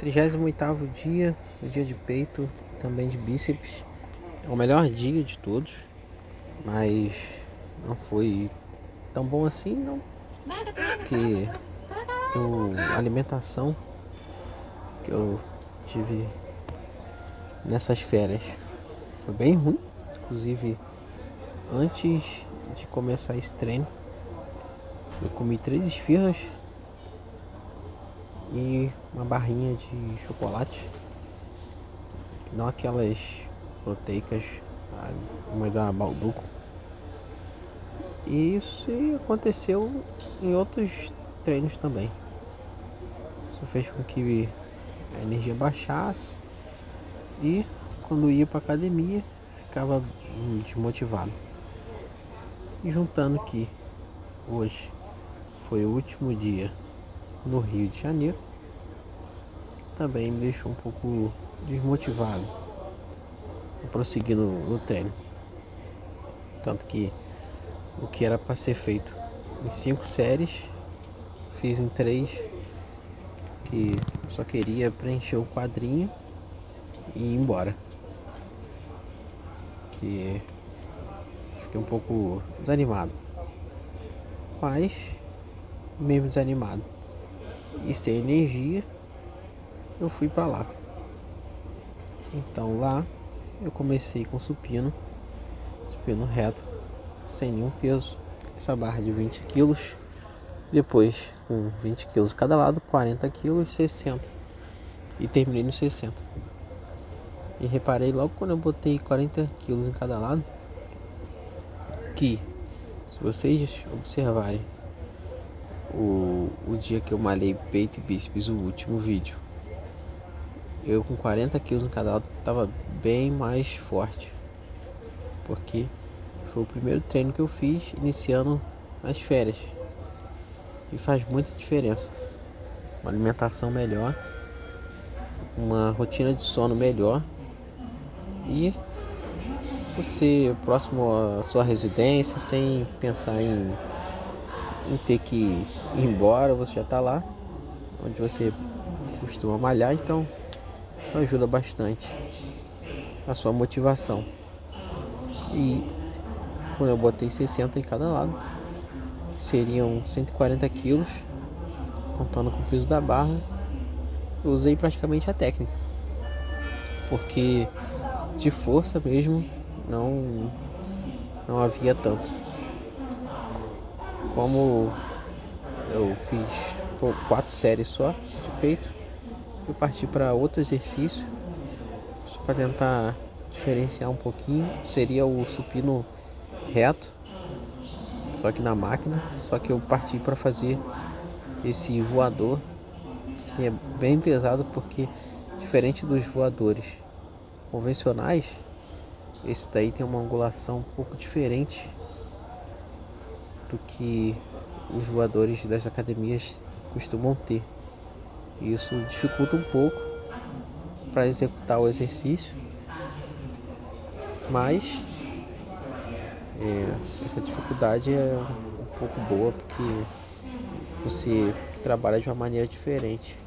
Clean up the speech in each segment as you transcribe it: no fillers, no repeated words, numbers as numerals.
38º dia, o dia de peito, também de bíceps. É o melhor dia de todos, mas não foi tão bom assim, não, porque a alimentação que eu tive nessas férias foi bem ruim. Inclusive, antes de começar esse treino, eu comi 3 esfirras e uma barrinha de chocolate, não aquelas proteicas, uma da Balduco. E isso aconteceu em outros treinos também. Isso fez com que a energia baixasse e quando ia para academia ficava desmotivado. E juntando que hoje foi o último dia no Rio de Janeiro, também me deixou um pouco desmotivado a prosseguir no treino. Tanto que o que era para ser feito em 5 séries, fiz em 3, que só queria preencher o quadrinho e ir embora. Que fiquei um pouco desanimado. Mas, mesmo desanimado e sem energia, eu fui para lá. Então lá eu comecei com supino reto, sem nenhum peso, essa barra de 20 quilos, depois com 20 quilos cada lado, 40 quilos, 60, e terminei no 60. E reparei logo quando eu botei 40 quilos em cada lado, que se vocês observarem o dia que eu malhei peito e bíceps, o último vídeo, eu com 40 quilos em cada lado estava bem mais forte, porque foi o primeiro treino que eu fiz iniciando as férias. E faz muita diferença. Uma alimentação melhor, uma rotina de sono melhor e você próximo à sua residência, sem pensar em ter que ir embora, você já está lá onde você costuma malhar, então isso ajuda bastante a sua motivação. E quando eu botei 60 em cada lado, seriam 140 quilos, contando com o peso da barra, eu usei praticamente a técnica, porque de força mesmo não havia tanto. Como eu fiz 4 séries só de peito, eu parti para outro exercício para tentar diferenciar um pouquinho. Seria o supino reto, só que na máquina, só que eu parti para fazer esse voador, que é bem pesado, porque diferente dos voadores convencionais, esse daí tem uma angulação um pouco diferente do que os voadores das academias costumam ter. E isso dificulta um pouco para executar o exercício, mas essa dificuldade é um pouco boa, porque você trabalha de uma maneira diferente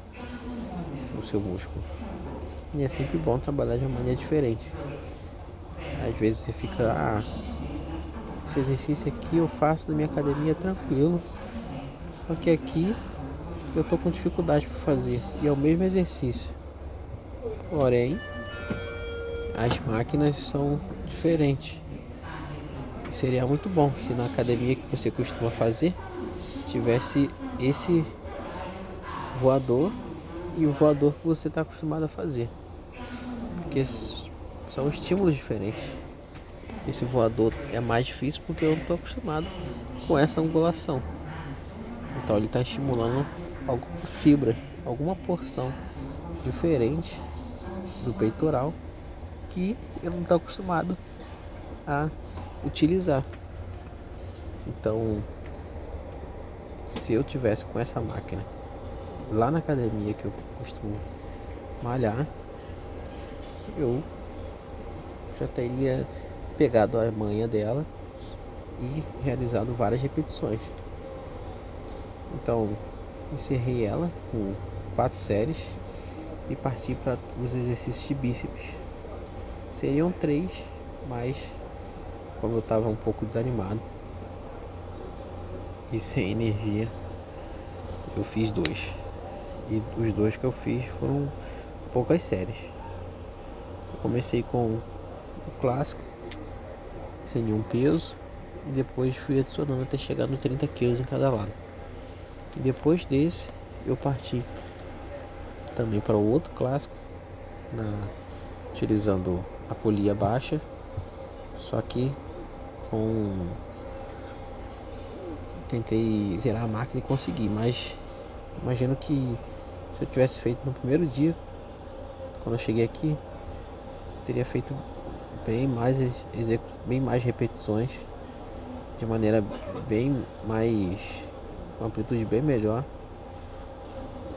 o seu músculo. E é sempre bom trabalhar de uma maneira diferente. Às vezes você fica, esse exercício aqui eu faço na minha academia tranquilo, só que aqui eu tô com dificuldade para fazer, e é o mesmo exercício, porém as máquinas são diferentes. Seria muito bom se na academia que você costuma fazer tivesse esse voador e o voador que você está acostumado a fazer, porque são estímulos diferentes. Esse voador é mais difícil porque eu não estou acostumado com essa angulação, então ele está estimulando alguma fibra, alguma porção diferente do peitoral que eu não estou acostumado a utilizar. Então, se eu tivesse com essa máquina lá na academia que eu costumo malhar, eu já teria pegado a manha dela e realizado várias repetições. Então, encerrei ela com 4 séries e partir para os exercícios de bíceps. Seriam 3, mas como eu estava um pouco desanimado e sem energia, eu fiz 2. E os 2 que eu fiz foram poucas séries. Eu comecei com o clássico, sem nenhum peso, e depois fui adicionando até chegar no 30 kg em cada lado. E depois desse, eu parti também para o outro clássico, utilizando a polia baixa, só que tentei zerar a máquina e consegui, mas imagino que se eu tivesse feito no primeiro dia, quando eu cheguei aqui, teria feito bem mais repetições, de maneira bem mais, com amplitude bem melhor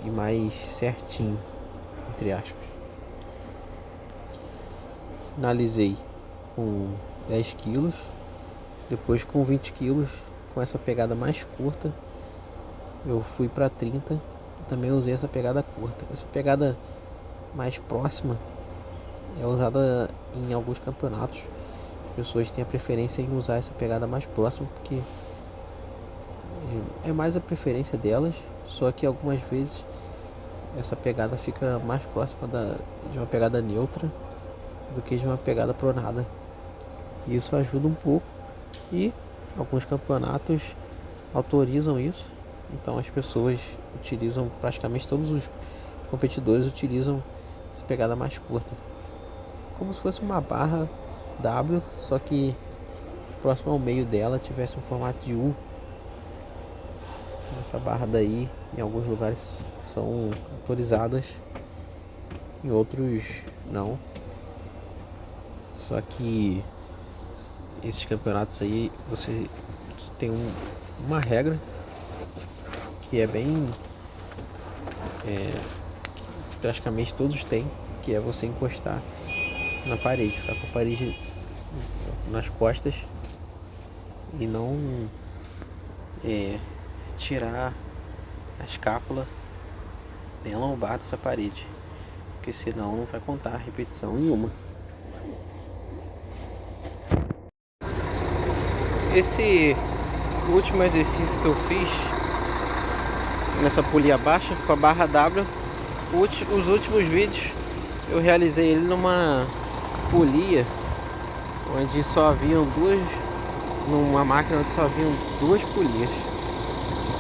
e mais certinho, entre aspas. Finalizei com 10 quilos, depois com 20 quilos, com essa pegada mais curta, eu fui para 30 e também usei essa pegada curta. Essa pegada mais próxima é usada em alguns campeonatos. As pessoas têm a preferência em usar essa pegada mais próxima, porque é mais a preferência delas, só que algumas vezes essa pegada fica mais próxima de uma pegada neutra do que de uma pegada pronada. E isso ajuda um pouco, e alguns campeonatos autorizam isso, então as pessoas utilizam, praticamente todos os competidores utilizam essa pegada mais curta, como se fosse uma barra W, só que próximo ao meio dela tivesse um formato de U. Essa barra daí em alguns lugares são autorizadas, em outros não. Só que esses campeonatos aí, você tem uma regra que é bem praticamente todos têm, que é você encostar na parede, ficar com a parede nas costas e não tirar a escápula nem a lombar dessa parede, porque senão não vai contar repetição nenhuma. Esse último exercício que eu fiz nessa polia baixa com a barra W, os últimos vídeos eu realizei ele numa polia onde só haviam numa máquina onde só haviam 2 polias.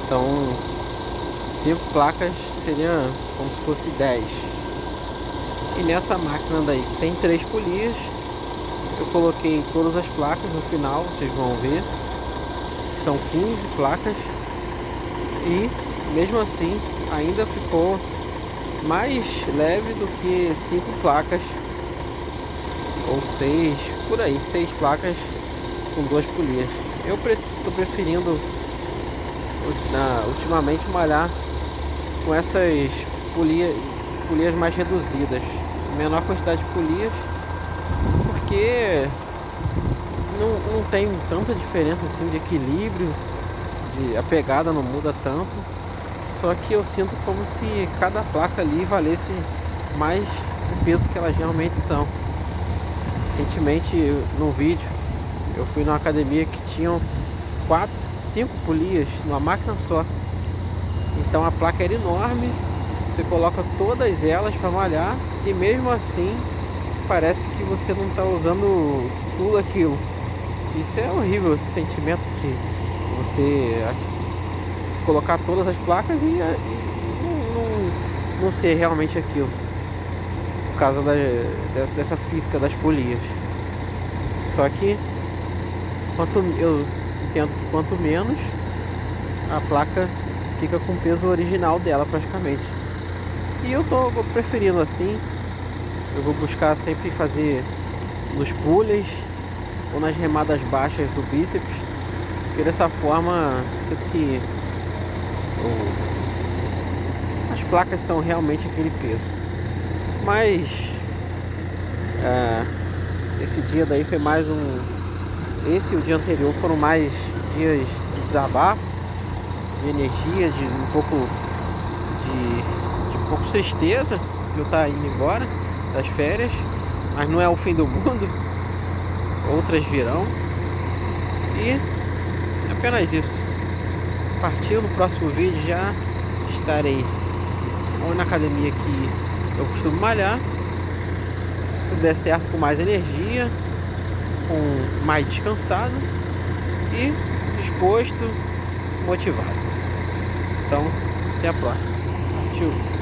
Então 5 placas seria como se fosse 10. E nessa máquina daí que tem 3 polias, eu coloquei todas as placas no final, vocês vão ver. São 15 placas. E mesmo assim ainda ficou mais leve do que 5 placas. Ou 6, por aí, 6 placas com 2 polias. Eu estou preferindo ultimamente malhar com essas polias mais reduzidas, menor quantidade de polias, porque não tem tanta diferença assim de equilíbrio, a pegada não muda tanto, só que eu sinto como se cada placa ali valesse mais o peso que elas realmente são. Recentemente, num vídeo, eu fui numa academia que tinham 5 polias numa máquina só. Então a placa era enorme, você coloca todas elas para malhar e mesmo assim parece que você não está usando tudo aquilo. Isso é horrível, esse sentimento de você colocar todas as placas e não ser realmente aquilo, por causa dessa física das polias. Só que eu entendo que quanto menos, a placa fica com o peso original dela praticamente. E eu tô preferindo assim. Eu vou buscar sempre fazer nos pulleys ou nas remadas baixas o bíceps, porque dessa forma sinto que as placas são realmente aquele peso. Mas esse dia daí foi mais esse e o dia anterior foram mais dias de desabafo, de energia, de um pouco de tristeza, meu tá indo embora das férias, mas não é o fim do mundo. Outras virão. E é apenas isso. Partiu, no próximo vídeo já estarei ou na academia que eu costumo malhar, se tudo der certo, com mais energia, com mais descansado e disposto, motivado. Então, até a próxima. Partiu.